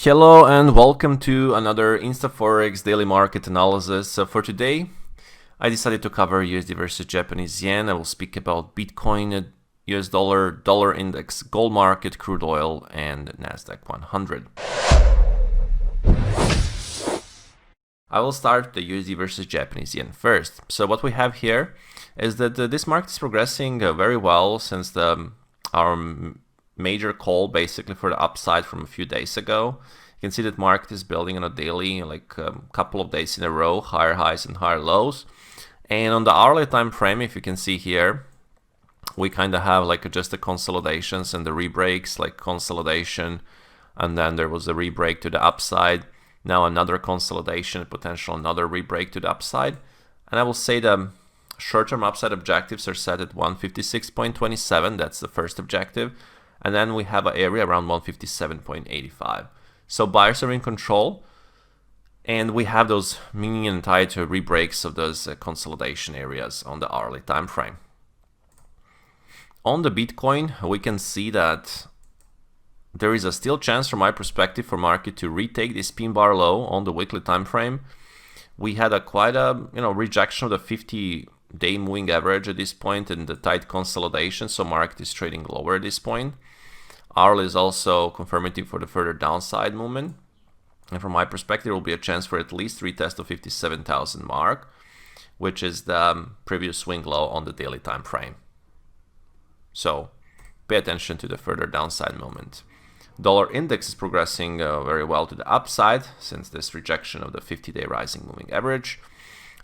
Hello and welcome to another InstaForex daily market analysis. So for today, I decided to cover USD versus Japanese yen. I will speak about Bitcoin, US dollar, dollar index, gold market, crude oil, and NASDAQ 100. I will start with the USD versus Japanese yen first. So what we have here is that this market is progressing very well since our major call basically for the upside from a few days ago. You can see that market is building on a daily, like couple of days in a row, higher highs and higher lows. And on the hourly time frame, if you can see here, we kind of have like just the consolidations and the rebreaks, like consolidation, and then there was a rebreak to the upside. Now another consolidation, potential another rebreak to the upside. And I will say the short-term upside objectives are set at 156.27. That's the first objective. And then we have an area around 157.85. So buyers are in control. And we have those mini and tight rebreaks of those consolidation areas on the hourly time frame. On the Bitcoin, we can see that there is a still chance from my perspective for market to retake this pin bar low on the weekly time frame. We had quite a rejection of the 50-day moving average at this point and the tight consolidation, so market is trading lower at this point. Hourly is also confirming for the further downside movement. And from my perspective, there will be a chance for at least retest of 57,000 mark, which is the previous swing low on the daily time frame. So pay attention to the further downside movement. Dollar index is progressing very well to the upside since this rejection of the 50-day rising moving average.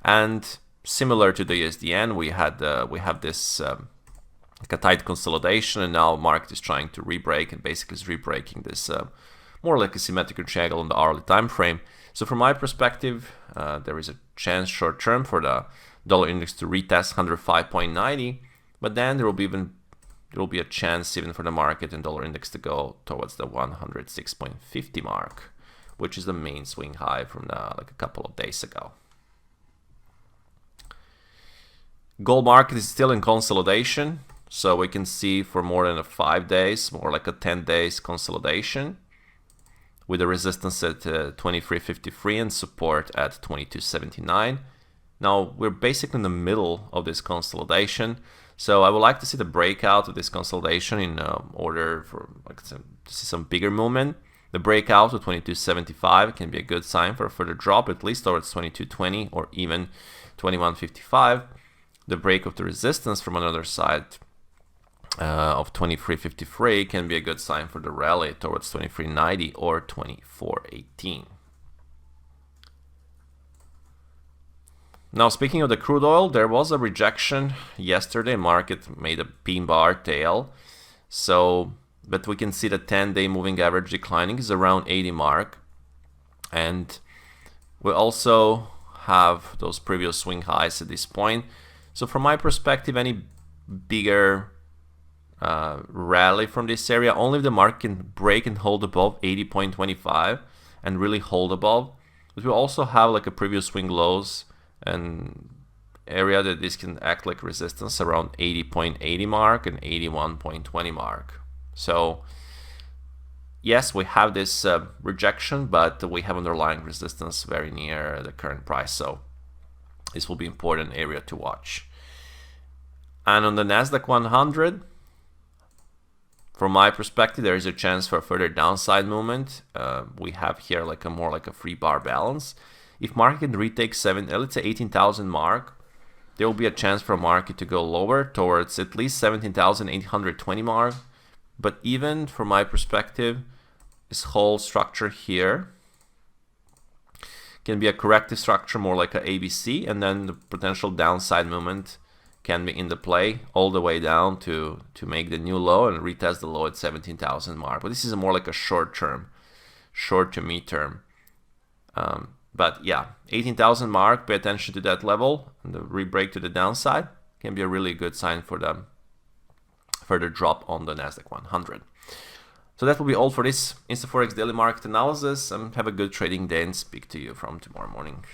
And similar to the USDN, we have this like a tight consolidation, and now market is trying to rebreak and basically is rebreaking this more like a symmetrical triangle on the hourly time frame. So from my perspective, there is a chance short term for the dollar index to retest 105.90, but then there will be a chance even for the market and dollar index to go towards the 106.50 mark, which is the main swing high from like a couple of days ago. Gold market is still in consolidation. So we can see for more than 5 days, more like a 10 days consolidation with a resistance at 23.53 and support at 22.79. Now we're basically in the middle of this consolidation. So I would like to see the breakout of this consolidation in order for to see some bigger movement. The breakout of 22.75 can be a good sign for a further drop, at least towards 22.20 or even 21.55. The break of the resistance from another side of 23.53 can be a good sign for the rally towards 23.90 or 24.18. Now speaking of the crude oil, there was a rejection yesterday. Market made a pin bar tail, but we can see the 10-day moving average declining is around 80 mark, and we also have those previous swing highs at this point. So from my perspective, any bigger rally from this area, only if the market can break and hold above 80.25 and really hold above. But we also have like a previous swing lows and area that this can act like resistance around 80.80 mark and 81.20 mark. So yes, we have this rejection, but we have underlying resistance very near the current price. So this will be an important area to watch. And on the NASDAQ 100, from my perspective, there is a chance for a further downside movement. We have here like more like a free bar balance. If market can retake let's say 18,000 mark, there will be a chance for a market to go lower towards at least 17,820 mark. But even from my perspective, this whole structure here can be a corrective structure, more like a ABC, and then the potential downside movement can be in the play all the way down to make the new low and retest the low at 17,000 mark. But this is more like a short to mid-term. But yeah, 18,000 mark, pay attention to that level, and the rebreak to the downside can be a really good sign for the further drop on the NASDAQ 100. So that will be all for this InstaForex daily market analysis, and have a good trading day and speak to you from tomorrow morning.